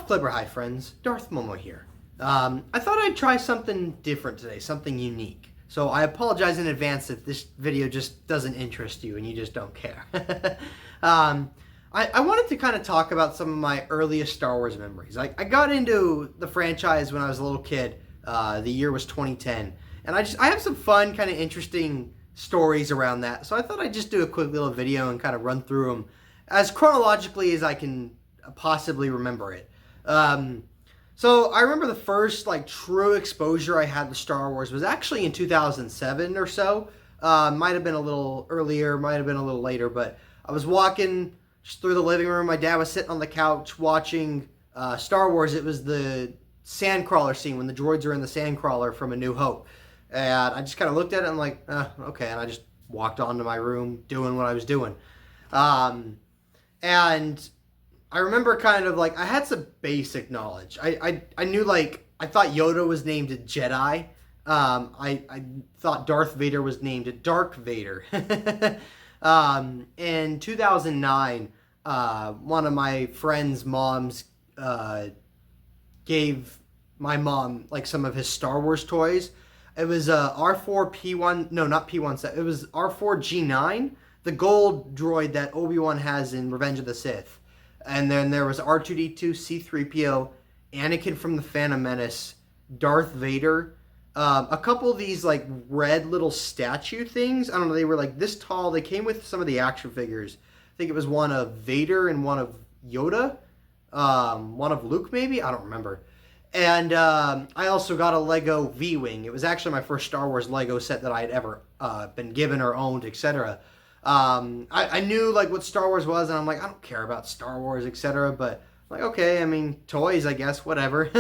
Clipper, hi friends, Darth Momo here. I thought I'd try something different today, something unique. So I apologize in advance if this video just doesn't interest you and you just don't care. I wanted to kind of talk about some of my earliest Star Wars memories. I got into the franchise when I was a little kid. The year was 2010. And I have some fun, kind of interesting stories around that. So I thought I'd just do a quick little video and kind of run through them as chronologically as I can possibly remember it. So I remember the first true exposure I had to Star Wars was actually in 2007 or so. Might have been a little earlier, might have been a little later, but I was walking just through the living room. My dad was sitting on the couch watching Star Wars. It was the sandcrawler scene when the droids are in the sandcrawler from A New Hope. And I just kind of looked at it and I'm like, okay. And I just walked on to my room doing what I was doing. And I remember kind of I had some basic knowledge. I knew I thought Yoda was named a Jedi. I thought Darth Vader was named a Dark Vader. In 2009, one of my friend's moms gave my mom some of his Star Wars toys. It was R4P1, no, not P1, it was R4G9, the gold droid that Obi-Wan has in Revenge of the Sith. And then there was R2-D2, C-3PO, Anakin from the Phantom Menace, Darth Vader, a couple of these red little statue things. I don't know, they were this tall. They came with some of the action figures. I think it was one of Vader and one of Yoda, one of Luke maybe, I don't remember. And I also got a Lego V-Wing. It was actually my first Star Wars Lego set that I had ever been given or owned, etc. I knew what Star Wars was, and I'm I don't care about Star Wars, etc. But okay, I mean, toys, I guess, whatever.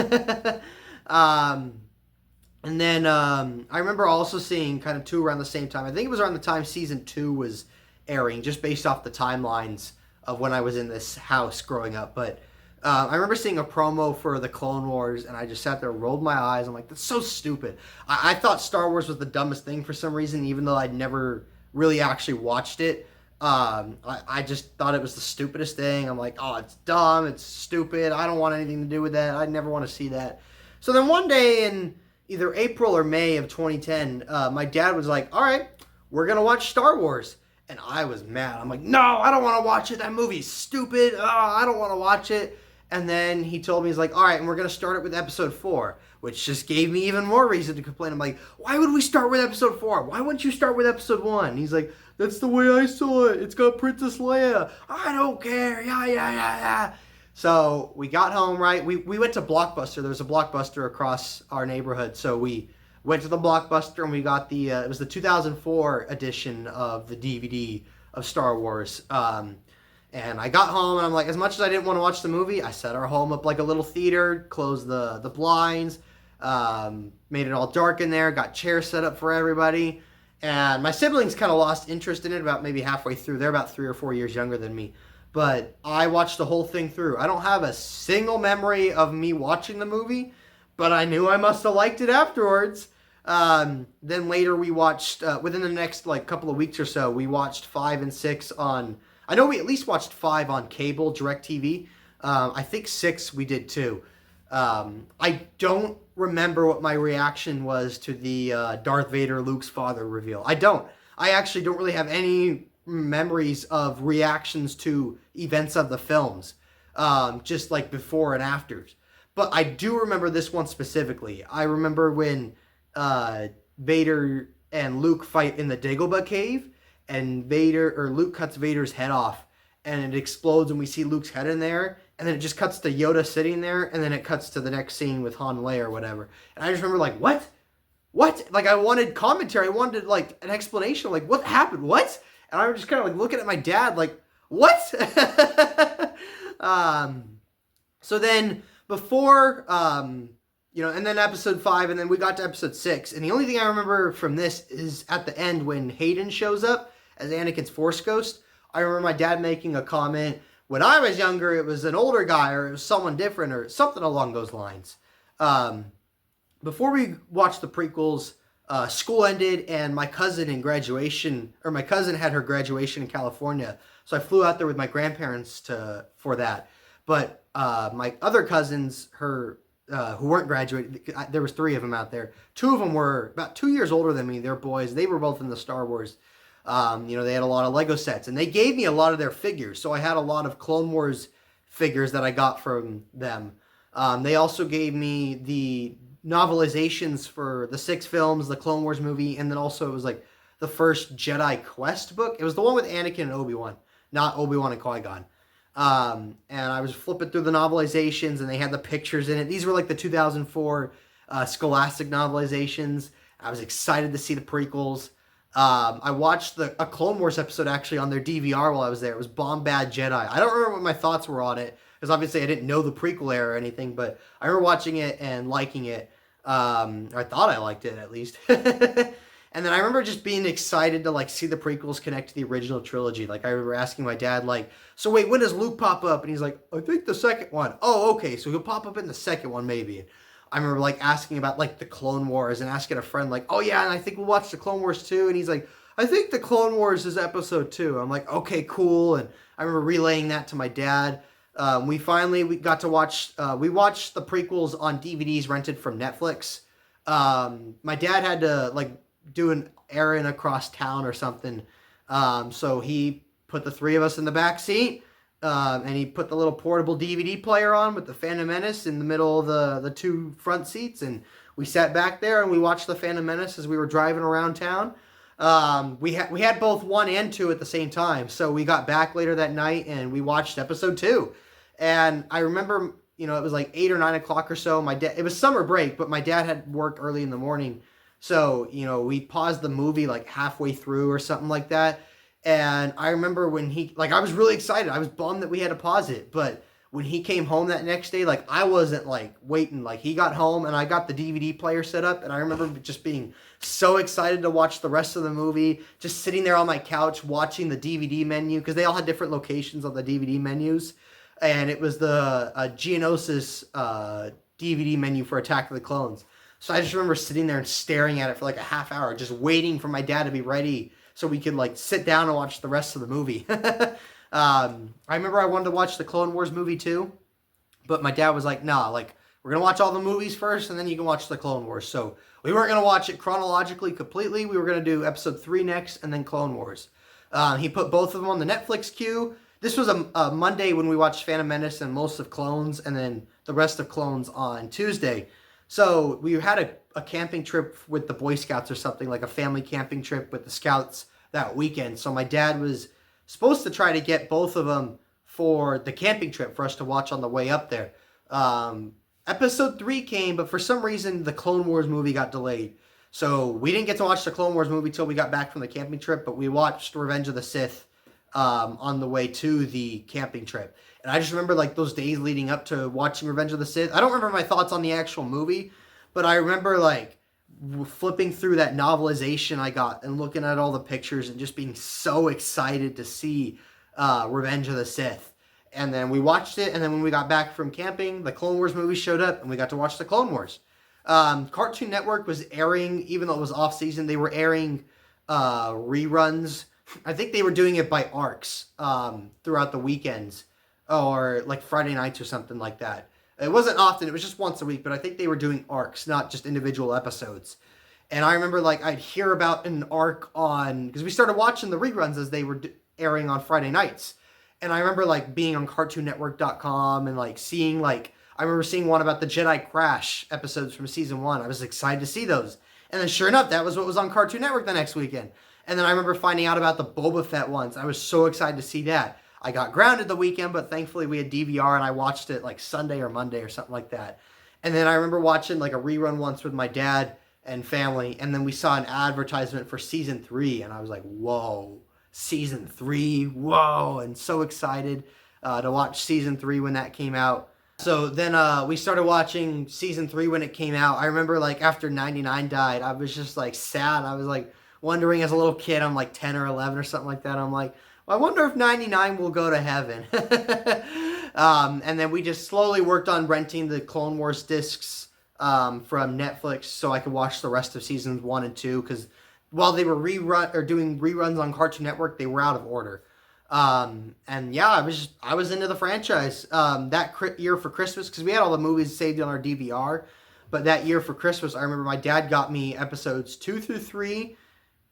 And then I remember also seeing kind of two around the same time. I think it was around the time season 2 was airing, just based off the timelines of when I was in this house growing up. But I remember seeing a promo for the Clone Wars, and I just sat there, rolled my eyes. I'm like, that's so stupid. I thought Star Wars was the dumbest thing for some reason, even though I'd never really actually watched it. I just thought it was the stupidest thing. I'm like, oh, it's dumb, it's stupid, I don't want anything to do with that, I never want to see that. So then one day in either April or May of 2010, my dad was like, all right, we're going to watch Star Wars. And I was mad. I'm like, no, I don't want to watch it. That movie's stupid. I don't want to watch it. And then he told me, he's like, all right, and we're going to start it with episode 4, which just gave me even more reason to complain. I'm like, why would we start with episode 4? Why wouldn't you start with episode 1? And he's like, that's the way I saw it. It's got Princess Leia. I don't care. Yeah. So we got home, right? We went to Blockbuster. There was a Blockbuster across our neighborhood. So we went to the Blockbuster and we got it was the 2004 edition of the DVD of Star Wars. And I got home and I'm like, as much as I didn't want to watch the movie, I set our home up like a little theater, closed the blinds, made it all dark in there, got chairs set up for everybody. And my siblings kind of lost interest in it about maybe halfway through. They're about 3 or 4 years younger than me. But I watched the whole thing through. I don't have a single memory of me watching the movie, but I knew I must have liked it afterwards. Then later we watched, within the next couple of weeks or so, we watched 5 and 6 on, I know we at least watched 5 on cable, DirecTV. I think 6 we did too. I don't remember what my reaction was to the Darth Vader, Luke's father reveal. I don't. I actually don't really have any memories of reactions to events of the films, just before and afters. But I do remember this one specifically. I remember when Vader and Luke fight in the Dagobah cave, and Luke cuts Vader's head off, and it explodes, and we see Luke's head in there, and then it just cuts to Yoda sitting there, and then it cuts to the next scene with Han and Leia or whatever. And I just remember what? I wanted commentary. I wanted an explanation. What happened? What? And I was just kind of looking at my dad what? So then before, and then episode 5, and then we got to episode 6. And the only thing I remember from this is at the end when Hayden shows up as Anakin's Force Ghost. I remember my dad making a comment, when I was younger, it was an older guy, or it was someone different, or something along those lines. Before we watched the prequels, school ended, and my cousin had her graduation in California, so I flew out there with my grandparents for that. But my other cousins, who weren't graduating, there was three of them out there. Two of them were about 2 years older than me. They're boys. They were both in the Star Wars. They had a lot of Lego sets, and they gave me a lot of their figures. So I had a lot of Clone Wars figures that I got from them. They also gave me the novelizations for the 6 films, the Clone Wars movie, and then also it was like the first Jedi Quest book. It was the one with Anakin and Obi-Wan, not Obi-Wan and Qui-Gon. And I was flipping through the novelizations, and they had the pictures in it. These were like the 2004 Scholastic novelizations. I was excited to see the prequels. I watched a Clone Wars episode actually on their DVR while I was there. It was Bombad Jedi. I don't remember what my thoughts were on it, because obviously I didn't know the prequel era or anything, but I remember watching it and liking it. I thought I liked it, at least. And then I remember just being excited to like see the prequels connect to the original trilogy. Like I remember asking my dad, like, so wait, when does Luke pop up? And he's like, I think the second one. Oh, okay, so he'll pop up in the second one maybe. I remember like asking about like the Clone Wars and asking a friend like, oh yeah, and I think we'll watch the Clone Wars too. And he's like, I think the Clone Wars is episode 2. I'm like, okay, cool. And I remember relaying that to my dad. We got to watch, we watched the prequels on DVDs rented from Netflix. My dad had to like do an errand across town or something. So he put the 3 of us in the back seat, and he put the little portable DVD player on with the Phantom Menace in the middle of the 2 front seats, and we sat back there and we watched the Phantom Menace as we were driving around town. We had both 1 and 2 at the same time, so we got back later that night and we watched episode 2. And I remember, it was like 8 or 9 o'clock or so. It was summer break, but my dad had work early in the morning. So, we paused the movie like halfway through or something like that. And I remember when I was really excited. I was bummed that we had to pause it. But when he came home that next day, like I wasn't like waiting. Like he got home and I got the DVD player set up. And I remember just being so excited to watch the rest of the movie. Just sitting there on my couch watching the DVD menu, because they all had different locations on the DVD menus. And it was the Geonosis DVD menu for Attack of the Clones. So I just remember sitting there and staring at it for like a half hour, just waiting for my dad to be ready so we could like sit down and watch the rest of the movie. I remember I wanted to watch the Clone Wars movie too, but my dad was like, nah, like we're going to watch all the movies first and then you can watch the Clone Wars. So we weren't going to watch it chronologically completely. We were going to do episode 3 next and then Clone Wars. He put both of them on the Netflix queue. This was a Monday when we watched Phantom Menace and most of Clones, and then the rest of Clones on Tuesday. So we had a camping trip with the Boy Scouts or something, like a family camping trip with the Scouts that weekend. So my dad was supposed to try to get both of them for the camping trip for us to watch on the way up there. Episode 3 came, but for some reason the Clone Wars movie got delayed. So we didn't get to watch the Clone Wars movie till we got back from the camping trip, but we watched Revenge of the Sith on the way to the camping trip. And I just remember like those days leading up to watching Revenge of the Sith. I don't remember my thoughts on the actual movie, but I remember like flipping through that novelization I got and looking at all the pictures and just being so excited to see Revenge of the Sith. And then we watched it, and then when we got back from camping, the Clone Wars movie showed up, and we got to watch the Clone Wars. Cartoon Network was airing, even though it was off-season, they were airing reruns. I think they were doing it by arcs throughout the weekends, or like Friday nights or something like that. It wasn't often, it was just once a week, but I think they were doing arcs, not just individual episodes. And I remember like I'd hear about an arc because we started watching the reruns as they were airing on Friday nights. And I remember like being on CartoonNetwork.com and like seeing I remember seeing one about the Jedi Crash episodes from season 1. I was excited to see those. And then sure enough, that was what was on Cartoon Network the next weekend. And then I remember finding out about the Boba Fett ones. I was so excited to see that. I got grounded the weekend, but thankfully we had DVR and I watched it like Sunday or Monday or something like that. And then I remember watching like a rerun once with my dad and family. And then we saw an advertisement for season 3. And I was like, whoa, season 3, whoa. And so excited to watch season 3 when that came out. So then we started watching season 3 when it came out. I remember like after 99 died, I was just like sad. I was like wondering as a little kid, I'm like 10 or 11 or something like that. I'm like, well, I wonder if 99 will go to heaven. And then we just slowly worked on renting the Clone Wars discs from Netflix so I could watch the rest of seasons 1 and 2, because while they were doing reruns on Cartoon Network, they were out of order. And yeah, I was into the franchise. That year for Christmas, because we had all the movies saved on our DVR, but that year for Christmas, I remember my dad got me episodes 2 through 3,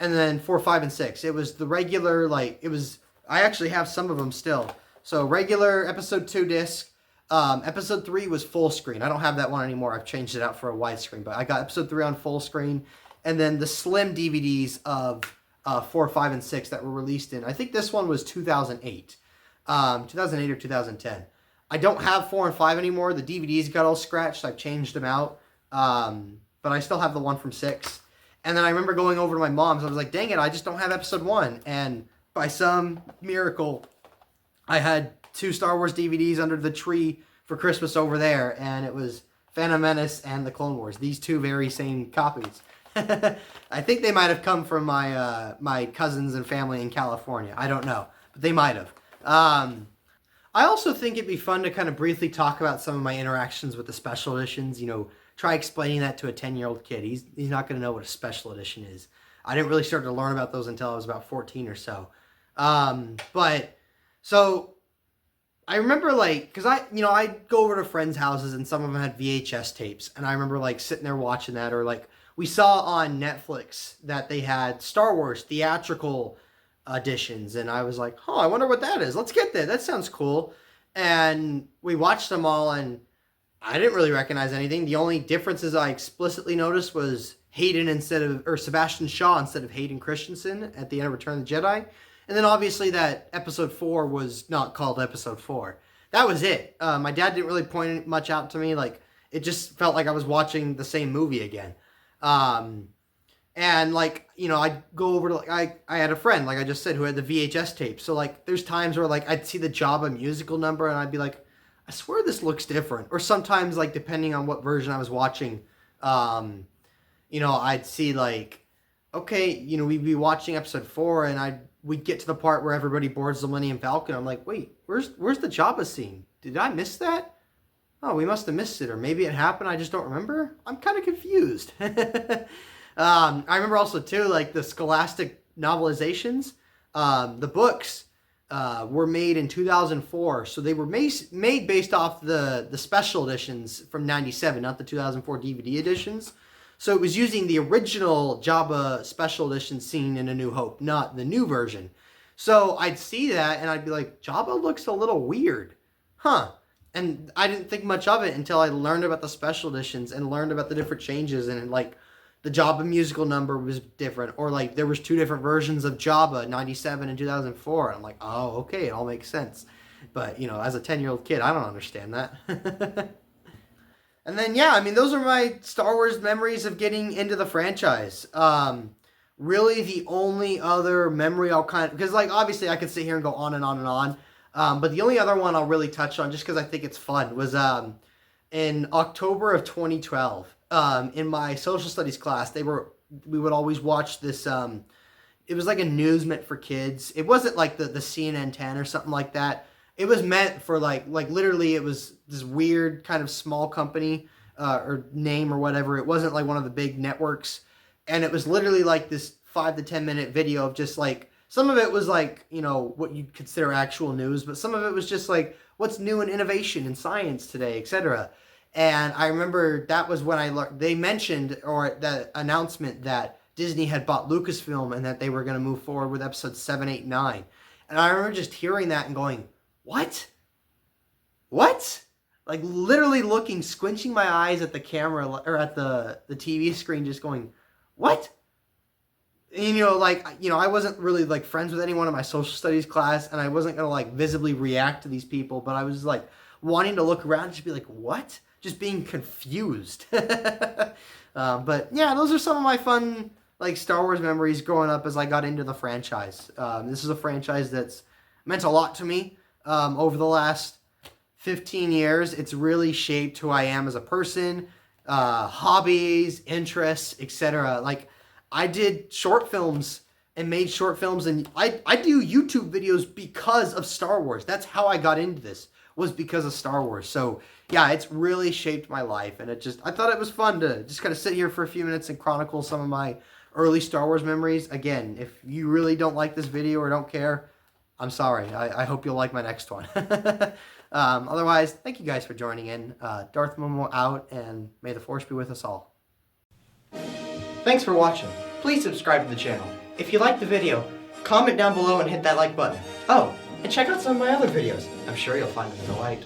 and then 4, 5, and 6. It was the regular, like, it was. I actually have some of them still. So regular episode 2 disc. Episode 3 was full screen. I don't have that one anymore. I've changed it out for a widescreen, but I got episode 3 on full screen, and then the slim DVDs of 4, 5, and 6 that were released in. I think this one was 2008, 2008 or 2010. I don't have 4 and 5 anymore. The DVDs got all scratched. I've changed them out, but I still have the one from 6. And then I remember going over to my mom's. I was like, dang it, I just don't have episode 1. And by some miracle, I had 2 Star Wars DVDs under the tree for Christmas over there. And it was Phantom Menace and the Clone Wars. These 2 very same copies. I think they might have come from my cousins and family in California. I don't know. But they might have. I also think it'd be fun to kind of briefly talk about some of my interactions with the special editions. You know, try explaining that to a 10-year-old kid. He's not going to know what a special edition is. I didn't really start to learn about those until I was about 14 or so. But so I remember like, because I'd go over to friends' houses and some of them had VHS tapes. And I remember like sitting there watching that, or like we saw on Netflix that they had Star Wars theatrical editions, and I was like, oh, I wonder what that is. Let's get that. That sounds cool. And we watched them all, and I didn't really recognize anything. The only differences I explicitly noticed was Sebastian Shaw instead of Hayden Christensen at the end of Return of the Jedi. And then obviously that episode 4 was not called episode 4. That was it. My dad didn't really point much out to me. Like, it just felt like I was watching the same movie again. And like, I'd go over to, like, I had a friend, like I just said, who had the VHS tape. So like, there's times where like I'd see the Jabba musical number and I'd be like, I swear this looks different. Or sometimes, like, depending on what version I was watching, I'd see like, okay, we'd be watching episode 4 and we'd get to the part where everybody boards the Millennium Falcon. I'm like, wait, where's the Jabba scene? Did I miss that? Oh, we must have missed it, or maybe it happened. I just don't remember. I'm kind of confused. I remember also too, like the Scholastic novelizations. The books were made in 2004, so they were made based off the special editions from '97, not the 2004 DVD editions. So it was using the original Jabba special edition scene in A New Hope, not the new version. So I'd see that and I'd be like, Jabba looks a little weird, huh? And I didn't think much of it until I learned about the special editions and learned about the different changes, and like the Jabba musical number was different, or like there was 2 different versions of Jabba, 97 and 2004. And I'm like, oh, okay, it all makes sense. But, as a 10-year-old kid, I don't understand that. And then, yeah, I mean, those are my Star Wars memories of getting into the franchise. Really, the only other memory because, like, obviously I could sit here and go on and on and on. But the only other one I'll really touch on, just because I think it's fun, was in October of 2012. In my social studies class, we would always watch this. It was like a news meant for kids. It wasn't like the CNN 10 or something like that. It was meant for like literally it was this weird kind of small company or name or whatever. It wasn't like one of the big networks, and it was literally like this 5 to 10 minute video of just like, some of it was like, what you'd consider actual news, but some of it was just like what's new in innovation in science today, etc. And I remember that was when they mentioned, or the announcement, that Disney had bought Lucasfilm and that they were going to move forward with episodes 7, 8, 9. And I remember just hearing that and going, what? What? Like literally squinching my eyes at the camera or at the TV screen, just going, what? And, I wasn't really like friends with anyone in my social studies class, and I wasn't going to like visibly react to these people, but I was like wanting to look around and just be like, what? Just being confused. But yeah, those are some of my fun like Star Wars memories growing up as I got into the franchise. This is a franchise that's meant a lot to me. Over the last 15 years, it's really shaped who I am as a person, hobbies, interests, etc. Like, I did short films and made short films, and I do YouTube videos because of Star Wars. That's how I got into this, was because of Star Wars. So yeah, it's really shaped my life, and I thought it was fun to just kind of sit here for a few minutes and chronicle some of my early Star Wars memories. Again, if you really don't like this video or don't care, I'm sorry. I hope you'll like my next one. Otherwise, thank you guys for joining in. Darth Momo out, and may the Force be with us all. Thanks for watching. Please subscribe to the channel. If you liked the video, comment down below and hit that like button. Oh, and check out some of my other videos. I'm sure you'll find them in the light.